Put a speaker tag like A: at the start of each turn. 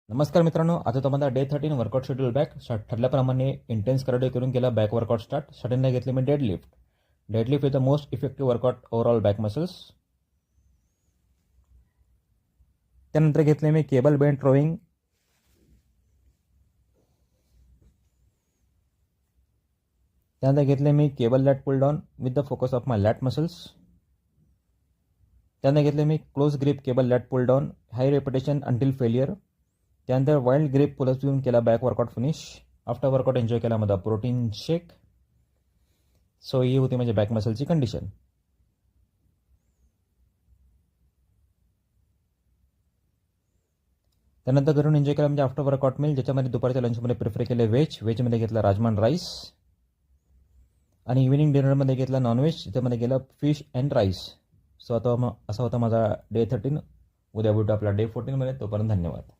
A: नमस्कार मित्रांनो, आता तुम्हाला डे 13 वर्कआउट शेड्यूल बॅक ठरल्याप्रमाणे इंटेन्स कार्डिओ करून केला बॅक वर्कआउट स्टार्ट. स्टार्टिंगला घेतले मी deadlift. Deadlift is the most effective workout overall back muscles. त्यानंतर घेतले मी केबल बेंट रोईंग. त्यानंतर घेतले मी cable lat pull down with the focus of my lat muscles. त्यानंतर घेतले मी close grip cable lat pull down high repetition until failure. त्यानंतर वाईल्ड ग्रिप पुलअप्स घेऊन केला back workout finish. After workout enjoy केला माझा प्रोटीन शेक. So ही होती म्हणजे बॅक मसलची कंडिशन. त्यानंतर घरून एन्जॉय केला म्हणजे आफ्टर वर्कआउट मिल, ज्याच्यामध्ये दुपारच्या लंचमध्ये प्रिफर केले व्हेजमध्ये घेतला राजमान राईस. आणि इव्हिनिंग डिनरमध्ये घेतला नॉनव्हेज, त्याच्यामध्ये गेलं फिश अँड राईस. सो आता असा होता माझा डे 13. उद्या भेटू आपला डे 14मध्ये. तोपर्यंत धन्यवाद.